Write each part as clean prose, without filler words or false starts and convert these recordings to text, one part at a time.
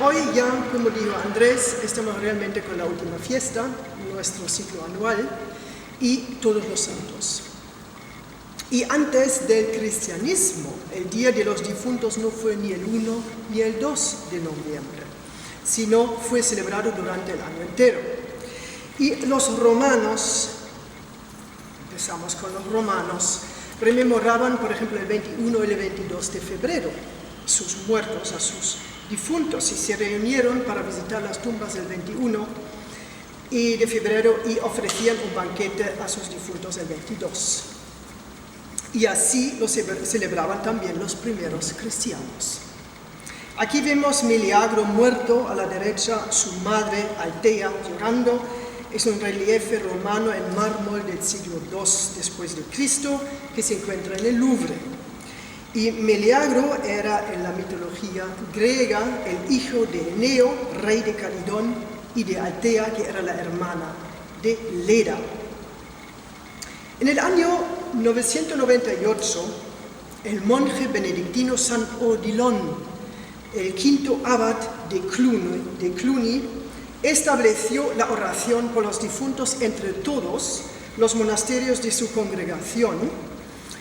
hoy ya, como dijo Andrés, estamos realmente con la última fiesta, nuestro ciclo anual, y todos los santos. Y antes del cristianismo, el Día de los Difuntos no fue ni el 1 ni el 2 de noviembre, sino fue celebrado durante el año entero. Y los romanos, empezamos con los romanos, rememoraban, por ejemplo, el 21 y el 22 de febrero, sus muertos, a sus difuntos, y se reunieron para visitar las tumbas del 21 de febrero y ofrecían un banquete a sus difuntos el 22. Y así lo celebraban también los primeros cristianos. Aquí vemos Meleagro muerto, a la derecha su madre Altea llorando. Es un relieve romano en mármol del siglo II después de Cristo que se encuentra en el Louvre. Y Meleagro era en la mitología griega el hijo de Eneo, rey de Calidón, y de Altea, que era la hermana de Leda. En el año 998, el monje benedictino San Odilon, el quinto abad de Cluny, estableció la oración por los difuntos entre todos los monasterios de su congregación,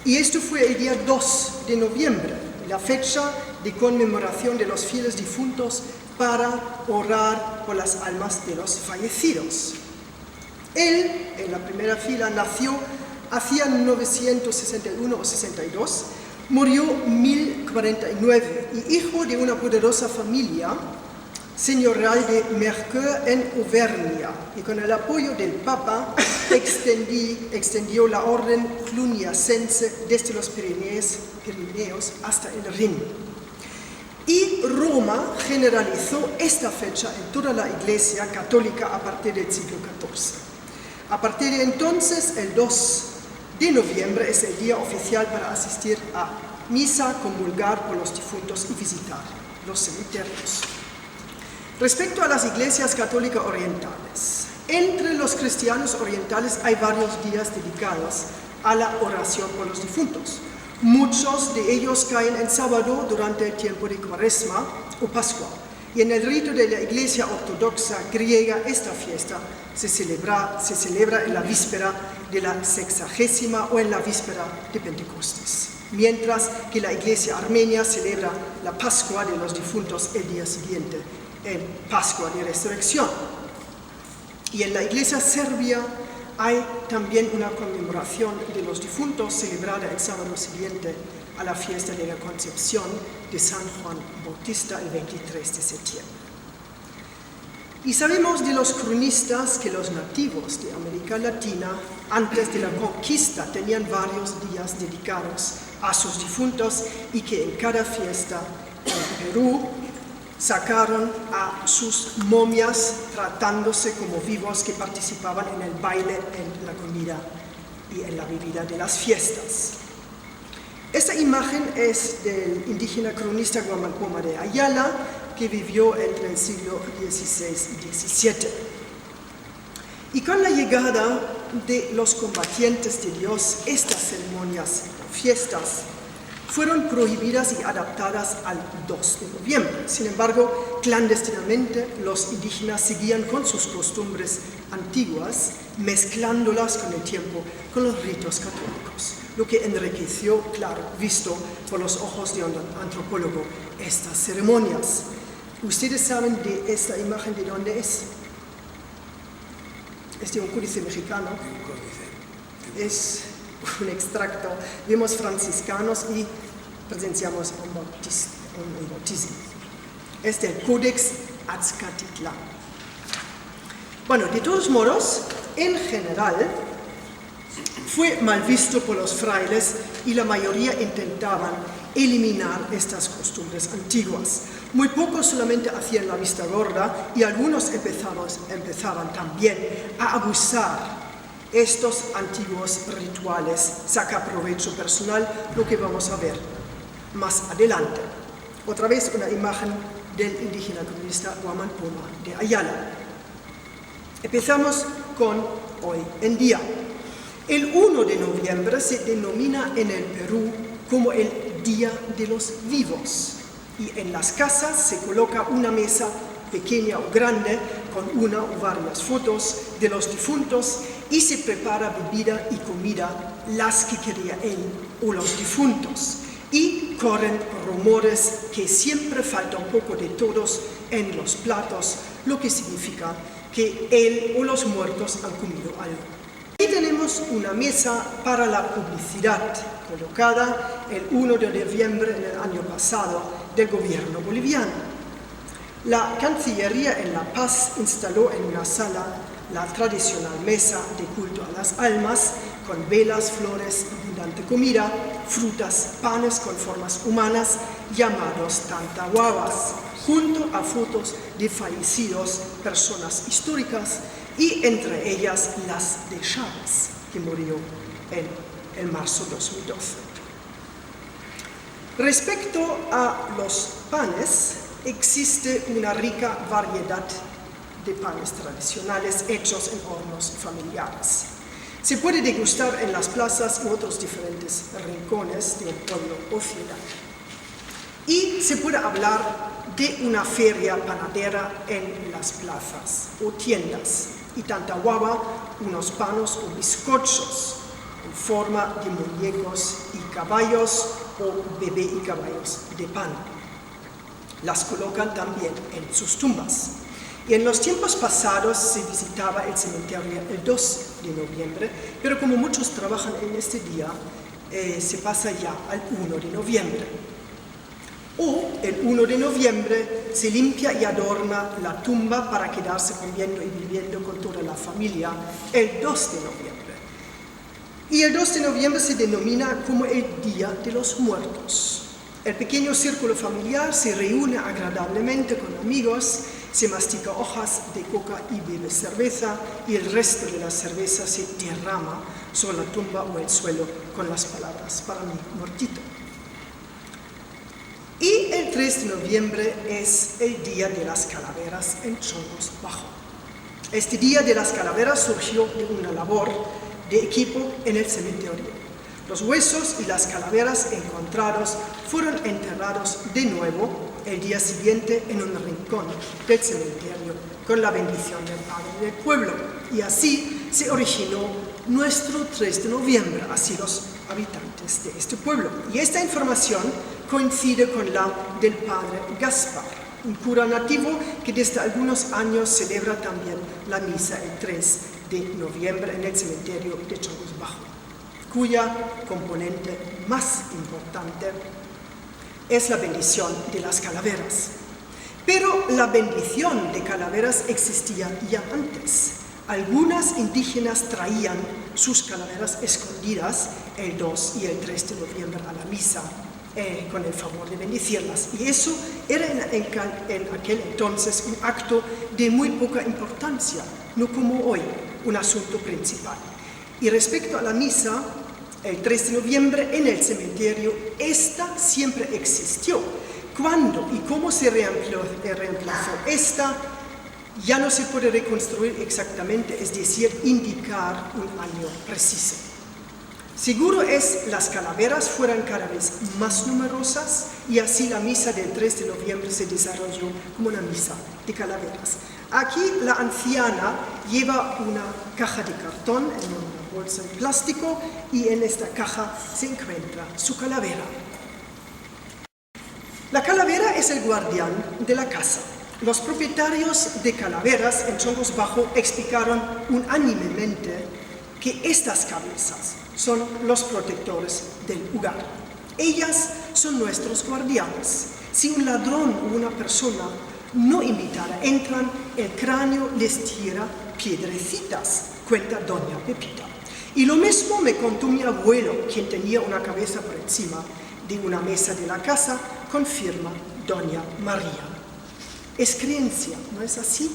y esto fue el día 2 de noviembre, la fecha de conmemoración de los fieles difuntos para orar por las almas de los fallecidos. Él, en la primera fila, nació hacia 961 o 62, murió 1049 y hijo de una poderosa familia señorial de Mercœur en Auvernia, y con el apoyo del Papa extendió la orden cluniacense desde los Pirineos hasta el Rin. Y Roma generalizó esta fecha en toda la Iglesia católica a partir del siglo XIV. A partir de entonces, el 2 de noviembre es el día oficial para asistir a misa, comulgar por los difuntos y visitar los cementerios. Respecto a las iglesias católicas orientales, entre los cristianos orientales hay varios días dedicados a la oración por los difuntos. Muchos de ellos caen en sábado durante el tiempo de Cuaresma o Pascua. Y en el rito de la Iglesia Ortodoxa griega, esta fiesta se celebra en la víspera de la sexagésima o en la víspera de Pentecostés. Mientras que la Iglesia Armenia celebra la Pascua de los difuntos el día siguiente, en Pascua de Resurrección. Y en la Iglesia Serbia hay también una conmemoración de los difuntos celebrada el sábado siguiente a la fiesta de la Concepción de San Juan Bautista el 23 de septiembre. Y sabemos de los cronistas que los nativos de América Latina, antes de la conquista, tenían varios días dedicados a sus difuntos y que en cada fiesta en Perú sacaron a sus momias tratándose como vivos que participaban en el baile, en la comida y en la bebida de las fiestas. Esta imagen es del indígena cronista Guaman Poma de Ayala, que vivió entre el siglo XVI y XVII. Y con la llegada de los combatientes de Dios, estas ceremonias o fiestas fueron prohibidas y adaptadas al 2 de noviembre. Sin embargo, clandestinamente los indígenas seguían con sus costumbres antiguas, mezclándolas con el tiempo con los ritos católicos, lo que enriqueció, claro, visto por los ojos de un antropólogo, estas ceremonias. ¿Ustedes saben de esta imagen de dónde es? Es de un códice mexicano. Es un extracto. Vemos franciscanos y presenciamos un bautismo. Es del Codex Azcatitlán. Bueno, de todos modos, en general, fue mal visto por los frailes y la mayoría intentaban eliminar estas costumbres antiguas. Muy pocos solamente hacían la vista gorda y algunos empezaban también a abusar estos antiguos rituales, saca provecho personal, lo que vamos a ver más adelante. Otra vez una imagen del indígena comunista Guaman Poma de Ayala. Empezamos con hoy en día. El 1 de noviembre se denomina en el Perú como el Día de los Vivos. Y en las casas se coloca una mesa pequeña o grande con una o varias fotos de los difuntos y se prepara bebida y comida, las que quería él o los difuntos. Y corren rumores que siempre falta un poco de todos en los platos, lo que significa que él o los muertos han comido algo. Aquí tenemos una mesa para la publicidad, colocada el 1 de noviembre del año pasado del gobierno boliviano. La Cancillería en La Paz instaló en una sala la tradicional mesa de culto a las almas, con velas, flores, abundante comida, frutas, panes con formas humanas, llamados tantahuabas, junto a fotos de fallecidos, personas históricas, y entre ellas las de Chávez, que murió en marzo de 2012. Respecto a los panes, existe una rica variedad de panes tradicionales hechos en hornos familiares. Se puede degustar en las plazas y otros diferentes rincones de un pueblo o ciudad. Y se puede hablar de una feria panadera en las plazas o tiendas. Y tantahuaba, unos panos o bizcochos en forma de muñecos y caballos o bebé y caballos de pan. Las colocan también en sus tumbas. Y en los tiempos pasados se visitaba el cementerio el 2 de noviembre, pero como muchos trabajan en este día, se pasa ya al 1 de noviembre. O el 1 de noviembre se limpia y adorna la tumba para quedarse comiendo y viviendo con toda la familia el 2 de noviembre. Y el 2 de noviembre se denomina como el Día de los Muertos. El pequeño círculo familiar se reúne agradablemente con amigos, se mastica hojas de coca y bebe cerveza, y el resto de la cerveza se derrama sobre la tumba o el suelo con las palabras "para mi muertito". Y el 3 de noviembre es el Día de las Calaveras en Chongos Bajo. Este Día de las Calaveras surgió de una labor de equipo en el cementerio. Los huesos y las calaveras encontrados fueron enterrados de nuevo el día siguiente en un rincón del cementerio con la bendición del padre del pueblo. Y así se originó nuestro 3 de noviembre, así los habitantes de este pueblo. Y esta información coincide con la del padre Gaspar, un cura nativo que desde algunos años celebra también la misa el 3 de noviembre en el cementerio de Chongos Bajo, cuya componente más importante es la bendición de las calaveras. Pero la bendición de calaveras existía ya antes. Algunas indígenas traían sus calaveras escondidas el 2 y el 3 de noviembre a la misa con el favor de bendecirlas. Y eso era en aquel entonces un acto de muy poca importancia, no como hoy, un asunto principal. Y respecto a la misa, el 3 de noviembre en el cementerio, esta siempre existió. ¿Cuándo y cómo se reemplazó esta? Ya no se puede reconstruir exactamente, es decir, indicar un año preciso. Seguro es las calaveras fueran cada vez más numerosas y así la misa del 3 de noviembre se desarrolló como una misa de calaveras. Aquí la anciana lleva una caja de cartón en una bolsa de plástico y en esta caja se encuentra su calavera. La calavera es el guardián de la casa. Los propietarios de calaveras en Chongos Bajo explicaron unánimemente que estas cabezas son los protectores del lugar. Ellas son nuestros guardianes. Si un ladrón o una persona no invitada entran, el cráneo les tira piedrecitas, cuenta doña Pepita. Y lo mismo me contó mi abuelo, quien tenía una cabeza por encima de una mesa de la casa, confirma doña María. Es creencia, ¿no es así?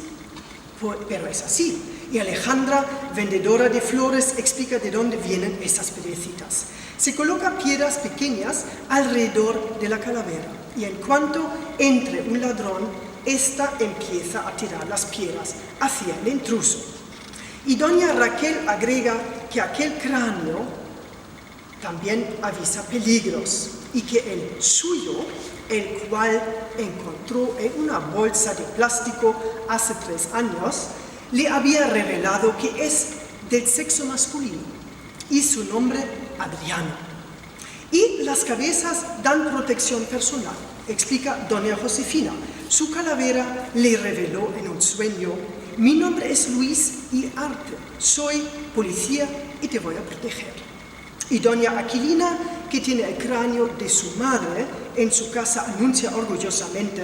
Pero es así. Y Alejandra, vendedora de flores, explica de dónde vienen esas piedrecitas. Se colocan piedras pequeñas alrededor de la calavera y en cuanto entre un ladrón, ésta empieza a tirar las piedras hacia el intruso. Y doña Raquel agrega que aquel cráneo También avisa peligros y que el suyo, el cual encontró en una bolsa de plástico hace 3 años, le había revelado que es del sexo masculino y su nombre Adriano. Y las cabezas dan protección personal, explica doña Josefina. Su calavera le reveló en un sueño: mi nombre es Luis y Arte, soy policía y te voy a proteger. Y doña Aquilina, que tiene el cráneo de su madre en su casa, anuncia orgullosamente: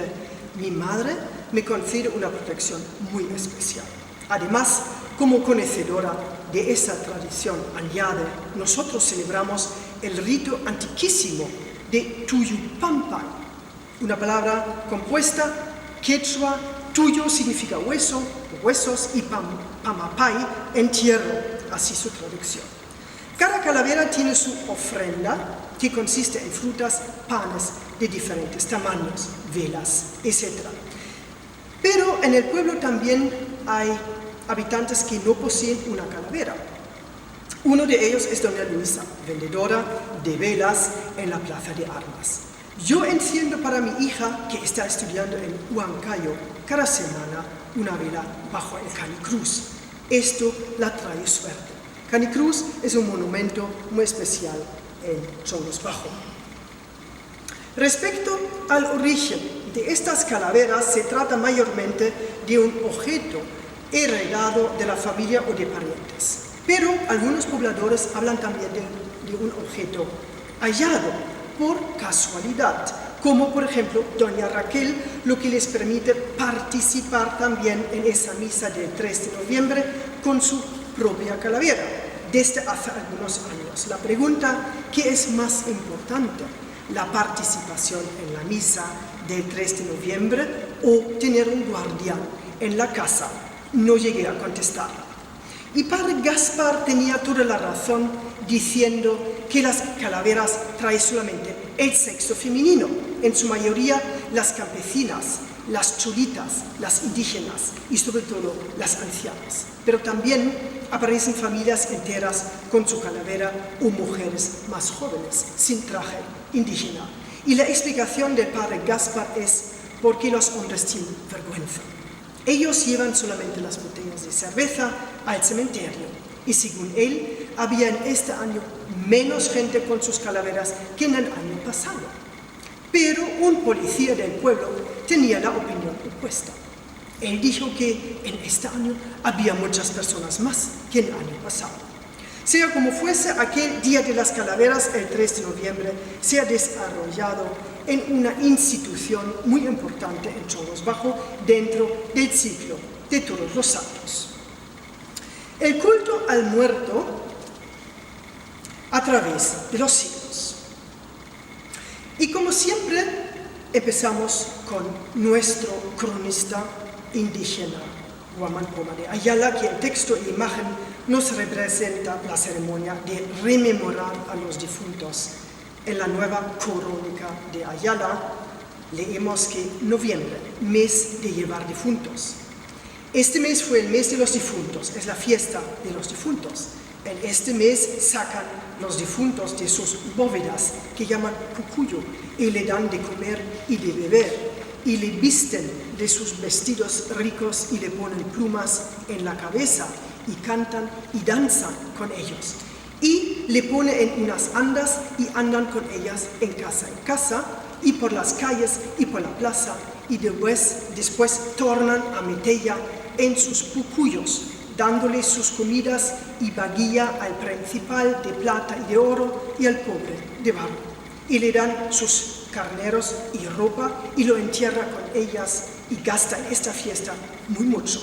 mi madre me concede una protección muy especial. Además, como conocedora de esa tradición, añade: nosotros celebramos el rito antiquísimo de Tuyupampa, una palabra compuesta quechua. Tuyo significa hueso, huesos, y pamapay, entierro, así su traducción. Cada calavera tiene su ofrenda, que consiste en frutas, panes de diferentes tamaños, velas, etc. Pero en el pueblo también hay habitantes que no poseen una calavera. Uno de ellos es doña Luisa, vendedora de velas en la plaza de armas. Yo enciendo para mi hija, que está estudiando en Huancayo, cada semana una vela bajo el Canicruz. Esto la trae suerte. Canicruz es un monumento muy especial en Chongos Bajo. Respecto al origen de estas calaveras, se trata mayormente de un objeto heredado de la familia o de parientes. Pero algunos pobladores hablan también de un objeto hallado por casualidad, como por ejemplo doña Raquel, lo que les permite participar también en esa misa del 3 de noviembre con su propia calavera, desde hace algunos años. La pregunta: ¿qué es más importante? ¿La participación en la misa del 3 de noviembre o tener un guardián en la casa? No llegué a contestarla. Y padre Gaspar tenía toda la razón diciendo que las calaveras traen solamente el sexo femenino, en su mayoría las campesinas, las cholitas, las indígenas y sobre todo las ancianas. Pero también aparecen familias enteras con su calavera o mujeres más jóvenes, sin traje indígena. Y la explicación del padre Gaspar es: porque los hombres tienen vergüenza. Ellos llevan solamente las botellas de cerveza al cementerio. Y según él, había en este año menos gente con sus calaveras que en el año pasado. Pero un policía del pueblo tenía la opinión opuesta. Él dijo que en este año había muchas personas más que en el año pasado. Sea como fuese, aquel Día de las Calaveras, el 3 de noviembre, se ha desarrollado en una institución muy importante en Chongos Bajo dentro del ciclo de Todos los Santos. El culto al muerto a través de los siglos. Y como siempre, empezamos con nuestro cronista indígena, Huamancoma de Ayala, que en texto e imagen nos representa la ceremonia de rememorar a los difuntos. En la nueva crónica de Ayala leemos que noviembre, mes de llevar difuntos. Este mes fue el mes de los difuntos, es la fiesta de los difuntos. En este mes sacan los difuntos de sus bóvedas, que llaman cucuyo, y le dan de comer y de beber, y le visten de sus vestidos ricos y le ponen plumas en la cabeza, y cantan y danzan con ellos. Y le ponen en unas andas y andan con ellas en casa, y por las calles y por la plaza, y después tornan a Metella en sus pucuyos, dándole sus comidas y vaguilla al principal de plata y de oro y al pobre de barro. Y le dan sus carneros y ropa y lo entierra con ellas y gasta en esta fiesta muy mucho.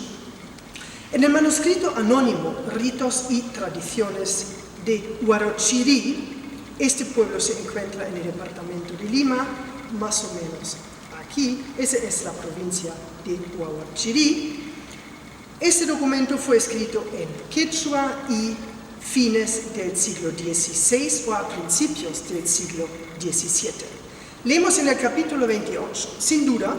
En el manuscrito anónimo Ritos y Tradiciones de Huarochirí, este pueblo se encuentra en el departamento de Lima, más o menos aquí. Esa es la provincia de Huarochirí. Este documento fue escrito en quechua y fines del siglo XVI o a principios del siglo XVII. Leemos en el capítulo 28, sin duda,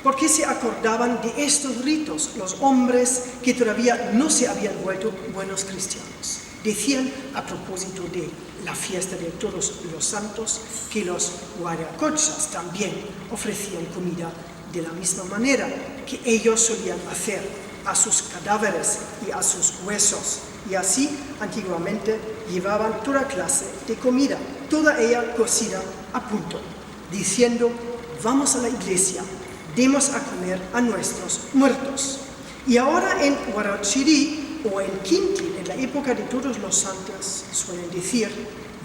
porque se acordaban de estos ritos los hombres que todavía no se habían vuelto buenos cristianos. Decían a propósito de la fiesta de todos los santos que los guaracochas también ofrecían comida de la misma manera que ellos solían hacer a sus cadáveres y a sus huesos. Y así antiguamente llevaban toda clase de comida, toda ella cocida a punto, diciendo: vamos a la iglesia, demos a comer a nuestros muertos. Y ahora en Huarochirí o en Quinti, en la época de todos los santos, suelen decir: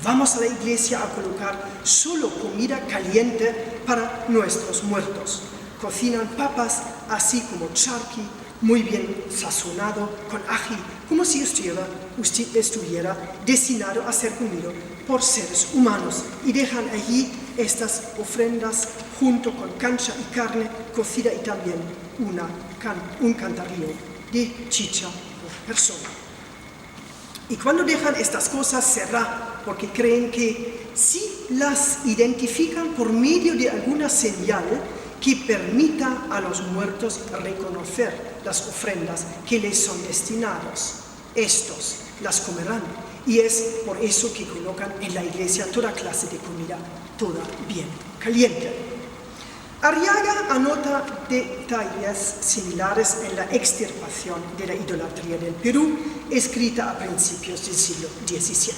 vamos a la iglesia a colocar solo comida caliente para nuestros muertos. Cocinan papas así como charqui, muy bien sazonado con ají, como si usted estuviera destinado a ser comido por seres humanos, y dejan allí estas ofrendas junto con cancha y carne cocida y también un cantarillo de chicha por persona. Y cuando dejan estas cosas será porque creen que si las identifican por medio de alguna señal que permita a los muertos reconocer las ofrendas que les son destinadas, estos las comerán. Y es por eso que colocan en la iglesia toda clase de comida, toda bien caliente. Arriaga anota detalles similares en la extirpación de la idolatría del Perú, escrita a principios del siglo XVII.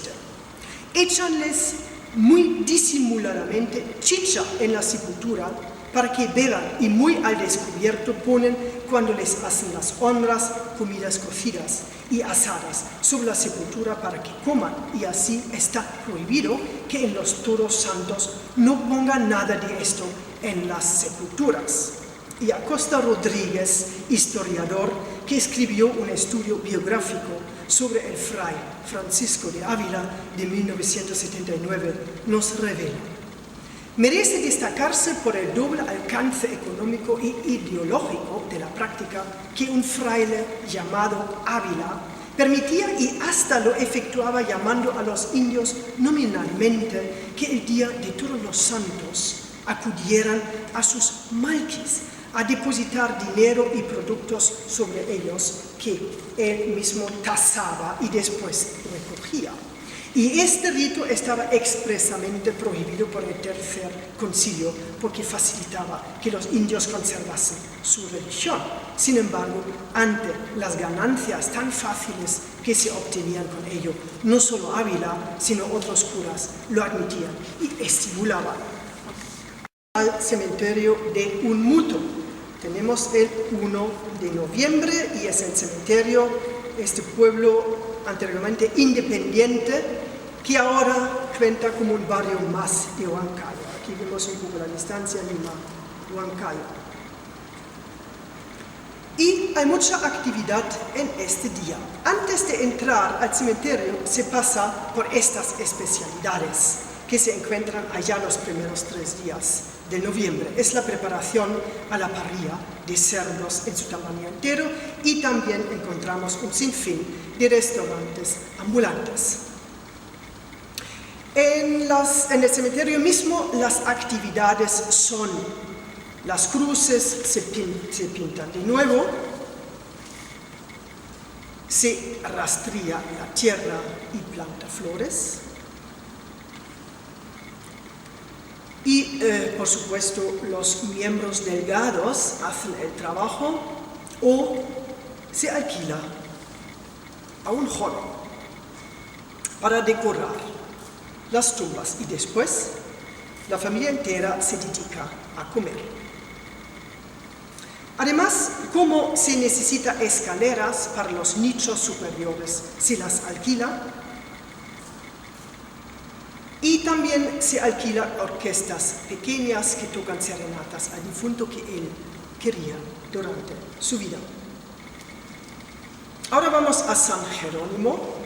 Échanles muy disimuladamente chicha en la sepultura para que beban, y muy al descubierto ponen, cuando les hacen las honras, comidas cocidas y asadas sobre la sepultura para que coman, y así está prohibido que en los todos santos no pongan nada de esto en las sepulturas. Y Acosta Rodríguez, historiador, que escribió un estudio biográfico sobre el fray Francisco de Ávila de 1979, nos revela: merece destacarse por el doble alcance económico e ideológico de la práctica que un fraile llamado Ávila permitía, y hasta lo efectuaba llamando a los indios nominalmente que el día de todos los santos acudieran a sus malquis a depositar dinero y productos sobre ellos que él mismo tasaba y después recogía. Y este rito estaba expresamente prohibido por el Tercer Concilio porque facilitaba que los indios conservasen su religión. Sin embargo, ante las ganancias tan fáciles que se obtenían con ello, no solo Ávila, sino otros curas lo admitían y estimulaban. Al cementerio de Unmuto. Tenemos el 1 de noviembre y es el cementerio, este pueblo anteriormente independiente, que ahora cuenta como un barrio más de Huancayo. Aquí vemos un poco la distancia, Lima, Huancayo. Y hay mucha actividad en este día. Antes de entrar al cementerio se pasa por estas especialidades que se encuentran allá los primeros 3 días de noviembre. Es la preparación a la parrilla de cerdos en su tamaño entero, y también encontramos un sinfín de restaurantes ambulantes. En el cementerio mismo las actividades son: las cruces se pintan de nuevo, se rastría la tierra y planta flores, y por supuesto los miembros delgados hacen el trabajo o se alquila a un joven para decorar las tumbas, y después la familia entera se dedica a comer. Además, como se necesita escaleras para los nichos superiores, se las alquila, y también se alquila orquestas pequeñas que tocan serenatas al difunto que él quería durante su vida. Ahora vamos a San Jerónimo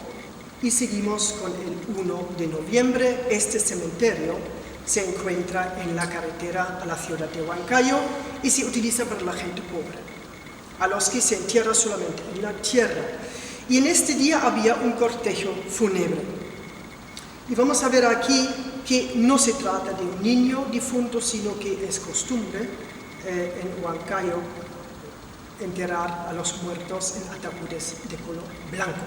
y seguimos con el 1 de noviembre. Este cementerio se encuentra en la carretera a la ciudad de Huancayo y se utiliza para la gente pobre, a los que se entierra solamente en la tierra. Y en este día había un cortejo fúnebre. Y vamos a ver aquí que no se trata de un niño difunto, sino que es costumbre en Huancayo enterrar a los muertos en ataúdes de color blanco.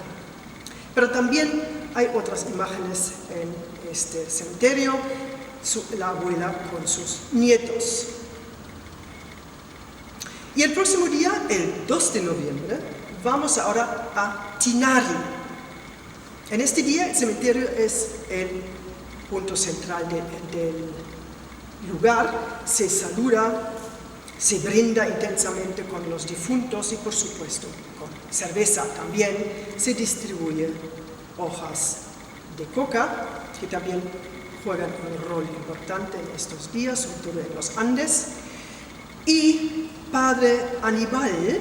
Pero también hay otras imágenes en este cementerio, la abuela con sus nietos. Y el próximo día, el 2 de noviembre, vamos ahora a Tinari. En este día el cementerio es el punto central del lugar, se saluda, se brinda intensamente con los difuntos y por supuesto con cerveza también, se distribuye hojas de coca que también juegan un rol importante en estos días, sobre todo en los Andes, y Padre Aníbal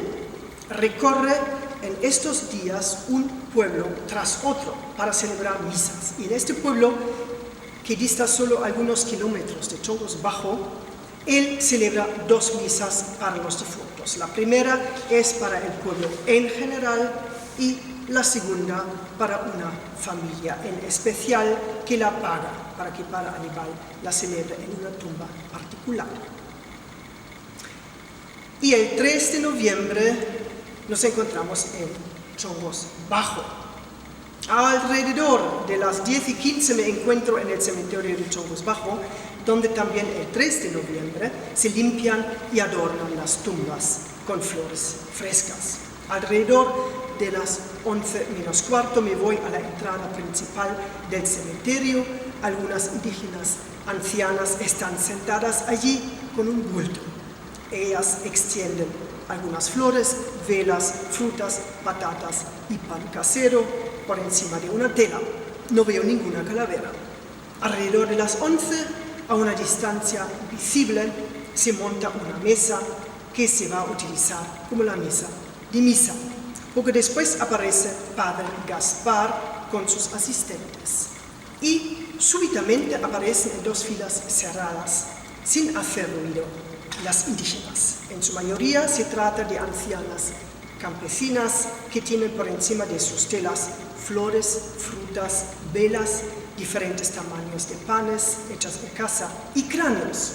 recorre en estos días un pueblo tras otro para celebrar misas. Y en este pueblo, que dista solo algunos kilómetros de Chongos Bajo, él celebra 2 misas para los difuntos. La primera es para el pueblo en general y la segunda para una familia en especial que la paga para que Padre Aníbal la celebre en una tumba particular. Y el 3 de noviembre nos encontramos en Chongos Bajo. Alrededor de las 10:15 me encuentro en el cementerio de Chongos Bajo, donde también el 3 de noviembre se limpian y adornan las tumbas con flores frescas. Alrededor de las 11 menos cuarto me voy a la entrada principal del cementerio. Algunas indígenas ancianas están sentadas allí con un bulto. Ellas extienden algunas flores, velas, frutas, patatas y pan casero por encima de una tela. No veo ninguna calavera. Alrededor de las 11, a una distancia visible, se monta una mesa que se va a utilizar como la mesa de misa. Poco después aparece Padre Gaspar con sus asistentes y súbitamente aparecen en 2 filas cerradas, sin hacer ruido, las indígenas. En su mayoría se trata de ancianas campesinas que tienen por encima de sus telas flores, frutas, velas, diferentes tamaños de panes hechas en casa y cráneos.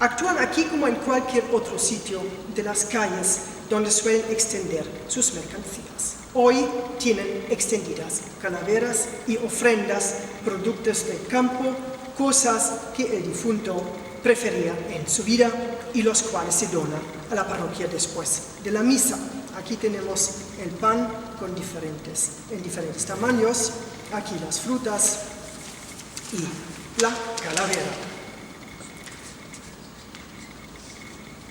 Actúan aquí como en cualquier otro sitio de las calles donde suelen extender sus mercancías. Hoy tienen extendidas calaveras y ofrendas, productos del campo, cosas que el difunto prefería en su vida y los cuales se donan a la parroquia después de la misa. Aquí tenemos el pan en diferentes tamaños, aquí las frutas y la calavera.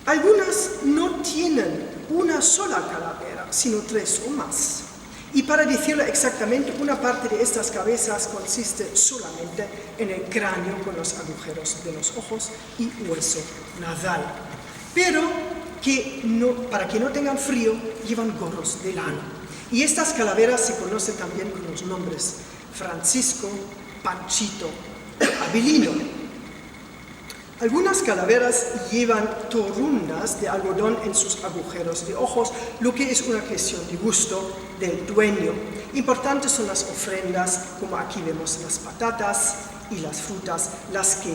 Algunas no tienen una sola calavera, sino 3 o más. Y para decirlo exactamente, una parte de estas cabezas consiste solamente en el cráneo con los agujeros de los ojos y hueso nasal. Pero para que no tengan frío, llevan gorros de lana. Y estas calaveras se conocen también con los nombres Francisco, Panchito, Abilino. Algunas calaveras llevan torundas de algodón en sus agujeros de ojos, lo que es una cuestión de gusto del dueño. Importantes son las ofrendas, como aquí vemos las patatas y las frutas, las que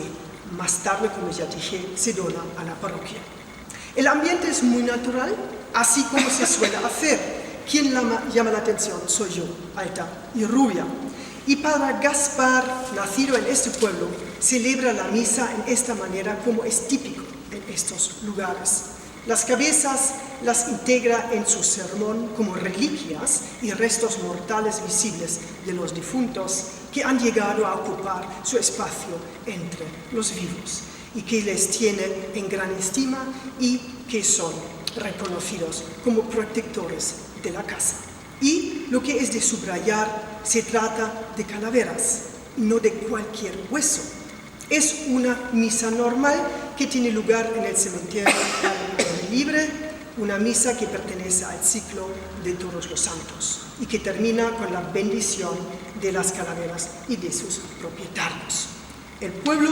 más tarde, como ya dije, se donan a la parroquia. El ambiente es muy natural, así como se suele hacer. Quien llama la atención soy yo, alta y rubia. Y Padre Gaspar, nacido en este pueblo, celebra la misa en esta manera como es típico en estos lugares. Las cabezas las integra en su sermón como reliquias y restos mortales visibles de los difuntos que han llegado a ocupar su espacio entre los vivos y que les tiene en gran estima y que son reconocidos como protectores de la casa. Y lo que es de subrayar, se trata de calaveras, no de cualquier hueso. Es una misa normal que tiene lugar en el cementerio al aire libre, una misa que pertenece al ciclo de Todos los Santos y que termina con la bendición de las calaveras y de sus propietarios. El pueblo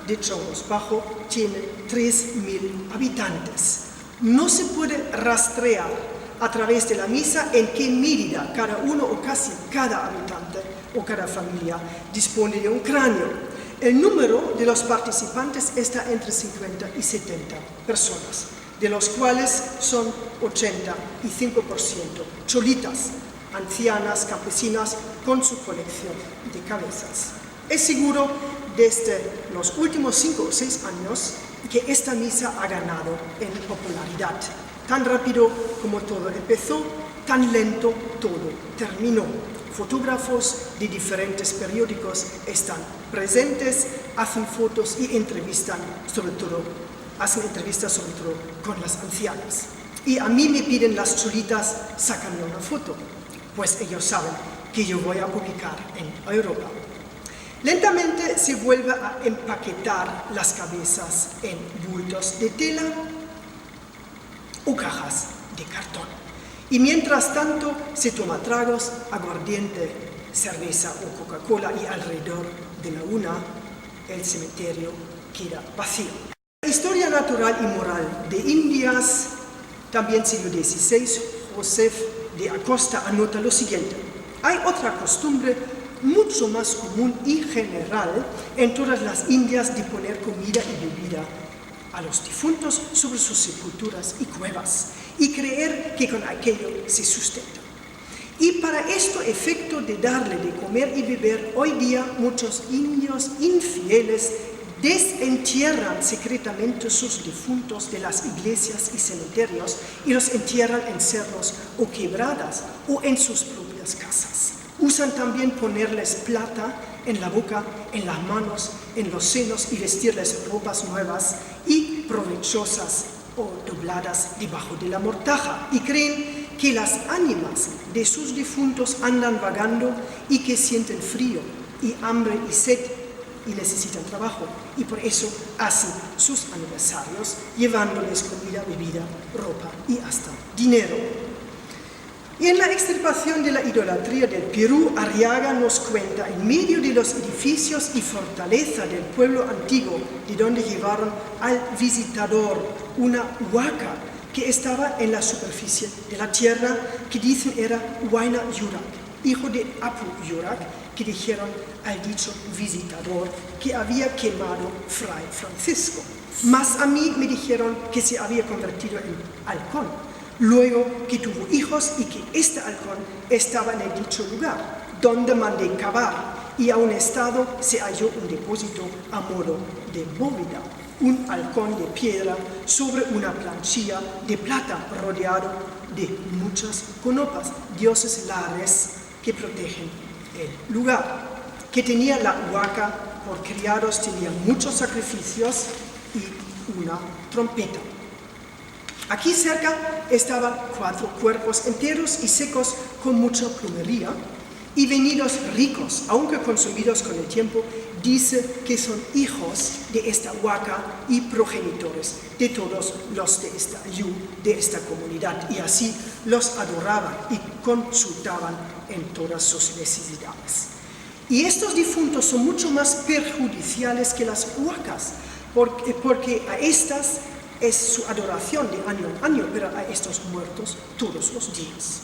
de Chongos Bajo tiene 3.000 habitantes. No se puede rastrear a través de la misa en qué medida cada uno o casi cada habitante o cada familia dispone de un cráneo. El número de los participantes está entre 50 y 70 personas, de los cuales son 85% cholitas. ancianas, campesinas, con su colección de cabezas. Es seguro desde los últimos 5 o 6 años que esta misa ha ganado en popularidad. Tan rápido como todo empezó, tan lento todo terminó. Fotógrafos de diferentes periódicos están presentes, hacen fotos y entrevistan sobre todo con las ancianas. Y a mí me piden las chulitas, sácame una foto, pues ellos saben que yo voy a publicar en Europa. Lentamente se vuelve a empaquetar las cabezas en bultos de tela o cajas de cartón. Y mientras tanto se toma tragos, aguardiente, cerveza o Coca-Cola y alrededor de la 1 el cementerio queda vacío. La historia natural y moral de Indias, también siglo XVI, Joseph de Acosta anota lo siguiente: hay otra costumbre mucho más común y general en todas las Indias de poner comida y bebida a los difuntos sobre sus sepulturas y cuevas y creer que con aquello se sustenta. Y para este efecto de darle de comer y beber, hoy día muchos indios infieles desentierran secretamente sus difuntos de las iglesias y cementerios y los entierran en cerros o quebradas o en sus propias casas. Usan también ponerles plata en la boca, en las manos, en los senos y vestirles ropas nuevas y provechosas o dobladas debajo de la mortaja. Y creen que las ánimas de sus difuntos andan vagando y que sienten frío y hambre y sed y necesitan trabajo. Y por eso hacen sus aniversarios llevándoles comida, bebida, ropa y hasta dinero. Y en la extirpación de la idolatría del Perú, Arriaga nos cuenta, en medio de los edificios y fortaleza del pueblo antiguo, de donde llevaron al visitador una huaca que estaba en la superficie de la tierra, que dicen era Huayna Yurak, hijo de Apu Yurak, que dijeron al dicho visitador que había quemado Fray Francisco. Mas a mí me dijeron que se había convertido en halcón, luego que tuvo hijos y que este halcón estaba en el dicho lugar, donde mandé cavar, y a un estado se halló un depósito a modo de bóveda, un halcón de piedra sobre una planchilla de plata rodeado de muchas conopas, dioses lares que protegen el lugar, que tenía la huaca por criados, tenía muchos sacrificios y una trompeta. Aquí cerca estaban 4 cuerpos enteros y secos con mucha plumería, y venidos ricos, aunque consumidos con el tiempo, dice que son hijos de esta huaca y progenitores de todos los de esta yu, de esta comunidad, y así los adoraban y consultaban en todas sus necesidades. Y estos difuntos son mucho más perjudiciales que las huacas, porque a estas es su adoración de año en año, pero a estos muertos todos los días.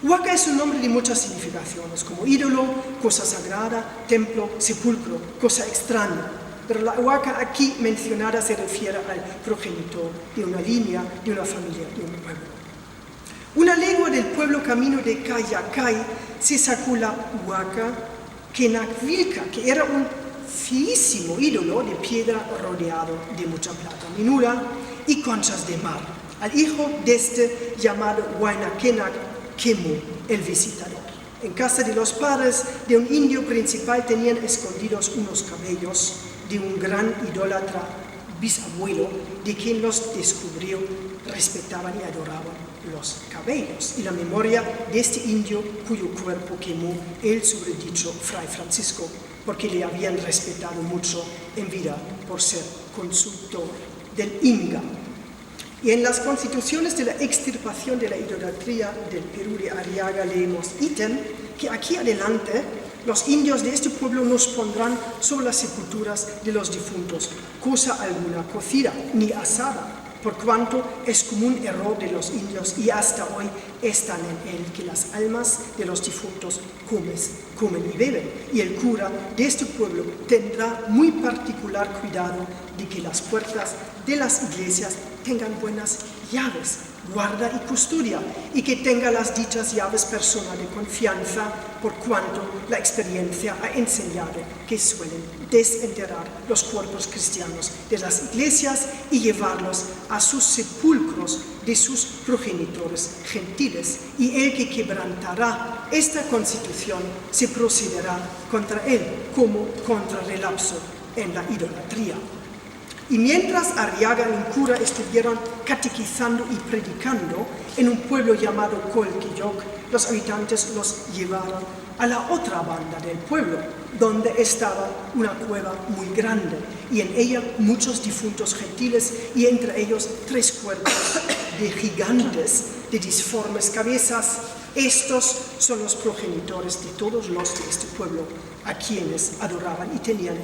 Huaca es un nombre de muchas significaciones, como ídolo, cosa sagrada, templo, sepulcro, cosa extraña. Pero la huaca aquí mencionada se refiere al progenitor de una línea, de una familia, de un pueblo. Una legua del pueblo camino de Cayacay se sacó la huaca Kenakvilca, que era un finísimo ídolo de piedra rodeado de mucha plata menuda y conchas de mar, al hijo de este llamado Huayna Kenak quemó el visitador. En casa de los padres de un indio principal tenían escondidos unos cabellos de un gran idólatra bisabuelo, de quien los descubrió, respetaban y adoraban los cabellos y la memoria de este indio cuyo cuerpo quemó el sobredicho Fray Francisco, porque le habían respetado mucho en vida por ser consultor del Inga. Y en las constituciones de la extirpación de la idolatría del Perú de Arriaga leemos ítem que aquí adelante los indios de este pueblo nos pondrán sobre las sepulturas de los difuntos cosa alguna cocida ni asada, por cuanto es común error de los indios y hasta hoy están en él que las almas de los difuntos comen y beben. Y el cura de este pueblo tendrá muy particular cuidado de que las puertas de las iglesias tengan buenas llaves guarda y custodia, y que tenga las dichas llaves persona de confianza, por cuanto la experiencia ha enseñado que suelen desenterrar los cuerpos cristianos de las iglesias y llevarlos a sus sepulcros de sus progenitores gentiles, y el que quebrantará esta constitución se procederá contra él como contra relapso en la idolatría. Y mientras Arriaga y cura estuvieron catequizando y predicando en un pueblo llamado Colquilloc, los habitantes los llevaron a la otra banda del pueblo, donde estaba una cueva muy grande, y en ella muchos difuntos gentiles, y entre ellos 3 cuerpos de gigantes de disformes cabezas. Estos son los progenitores de todos los de este pueblo, a quienes adoraban y tenían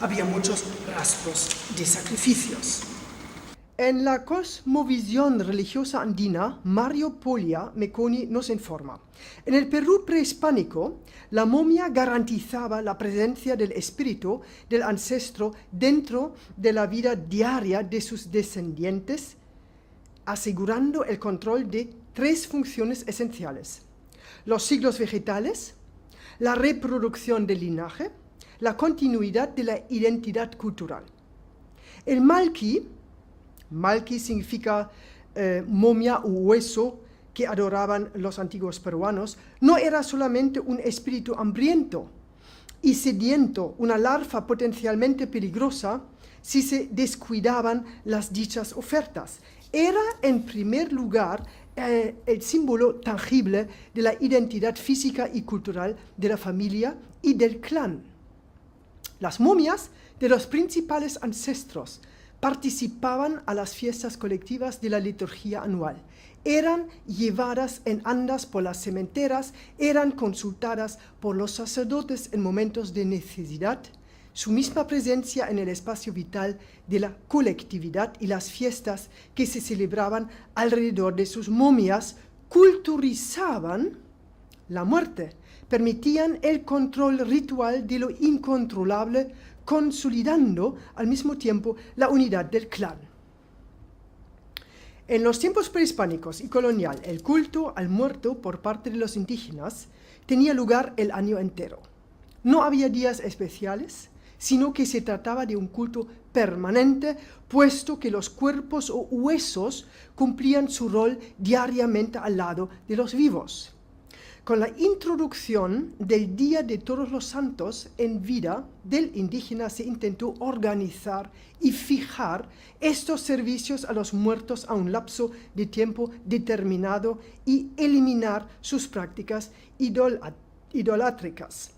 había muchos rastros de sacrificios. En la cosmovisión religiosa andina, Mario Poglia Meconi nos informa: en el Perú prehispánico, la momia garantizaba la presencia del espíritu del ancestro dentro de la vida diaria de sus descendientes, asegurando el control de 3 funciones esenciales: los ciclos vegetales, la reproducción del linaje, la continuidad de la identidad cultural. El malqui significa momia o hueso que adoraban los antiguos peruanos, no era solamente un espíritu hambriento y sediento, una larva potencialmente peligrosa si se descuidaban las dichas ofertas. Era en primer lugar el símbolo tangible de la identidad física y cultural de la familia y del clan. Las momias de los principales ancestros participaban a las fiestas colectivas de la liturgia anual. Eran llevadas en andas por las cementeras, eran consultadas por los sacerdotes en momentos de necesidad. Su misma presencia en el espacio vital de la colectividad y las fiestas que se celebraban alrededor de sus momias culturizaban la muerte, permitían el control ritual de lo incontrolable, consolidando al mismo tiempo la unidad del clan. En los tiempos prehispánicos y colonial, el culto al muerto por parte de los indígenas tenía lugar el año entero. No había días especiales, sino que se trataba de un culto permanente, puesto que los cuerpos o huesos cumplían su rol diariamente al lado de los vivos. Con la introducción del Día de Todos los Santos en vida del indígena se intentó organizar y fijar estos servicios a los muertos a un lapso de tiempo determinado y eliminar sus prácticas idolátricas.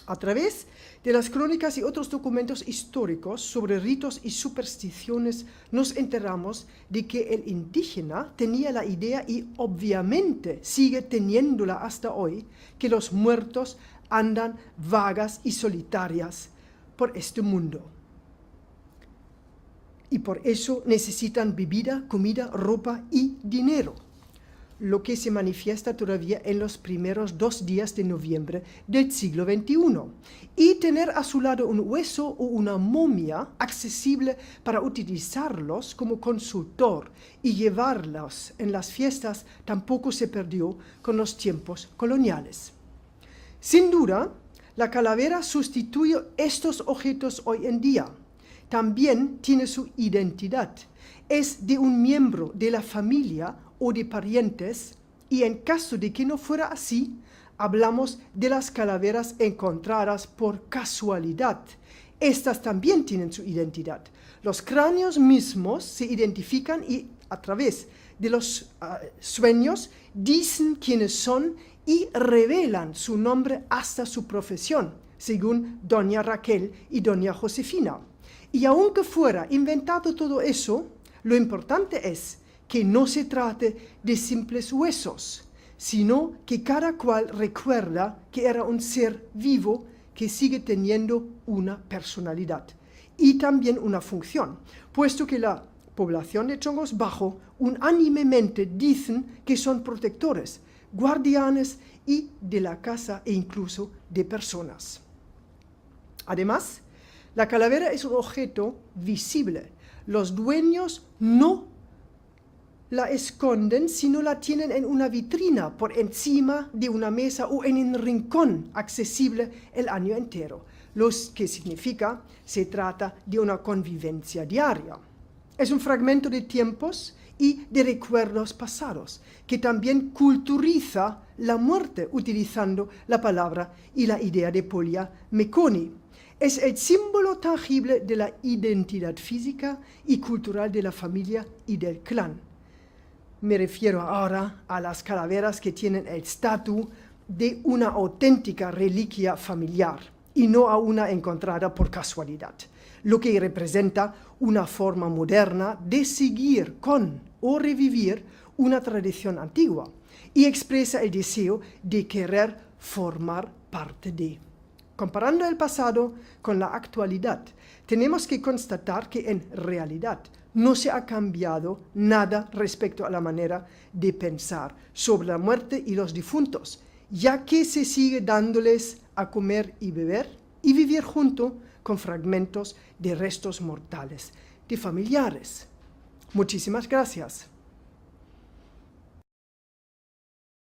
A través de las crónicas y otros documentos históricos sobre ritos y supersticiones nos enteramos de que el indígena tenía la idea, y obviamente sigue teniéndola hasta hoy, que los muertos andan vagas y solitarias por este mundo. Y por eso necesitan bebida, comida, ropa y dinero, lo que se manifiesta todavía en los primeros 2 días de noviembre del siglo XXI. Y tener a su lado un hueso o una momia accesible para utilizarlos como consultor y llevarlos en las fiestas tampoco se perdió con los tiempos coloniales. Sin duda, la calavera sustituye estos objetos hoy en día. También tiene su identidad. Es de un miembro de la familia o de parientes, y en caso de que no fuera así, hablamos de las calaveras encontradas por casualidad. Estas también tienen su identidad. Los cráneos mismos se identifican y a través de los sueños dicen quiénes son y revelan su nombre hasta su profesión, según doña Raquel y doña Josefina. Y aunque fuera inventado todo eso, lo importante es que no se trate de simples huesos, sino que cada cual recuerda que era un ser vivo que sigue teniendo una personalidad y también una función, puesto que la población de Chongos Bajo unánimemente dicen que son protectores, guardianes y de la casa e incluso de personas. Además, la calavera es un objeto visible. Los dueños no la esconden si no la tienen en una vitrina, por encima de una mesa o en un rincón accesible el año entero, lo que significa se trata de una convivencia diaria. Es un fragmento de tiempos y de recuerdos pasados, que también culturiza la muerte utilizando la palabra y la idea de Polya Mekoni. Es el símbolo tangible de la identidad física y cultural de la familia y del clan. Me refiero ahora a las calaveras que tienen el estatus de una auténtica reliquia familiar y no a una encontrada por casualidad, lo que representa una forma moderna de seguir con o revivir una tradición antigua y expresa el deseo de querer formar parte de. Comparando el pasado con la actualidad, tenemos que constatar que en realidad no se ha cambiado nada respecto a la manera de pensar sobre la muerte y los difuntos, ya que se sigue dándoles a comer y beber y vivir junto con fragmentos de restos mortales de familiares. Muchísimas gracias.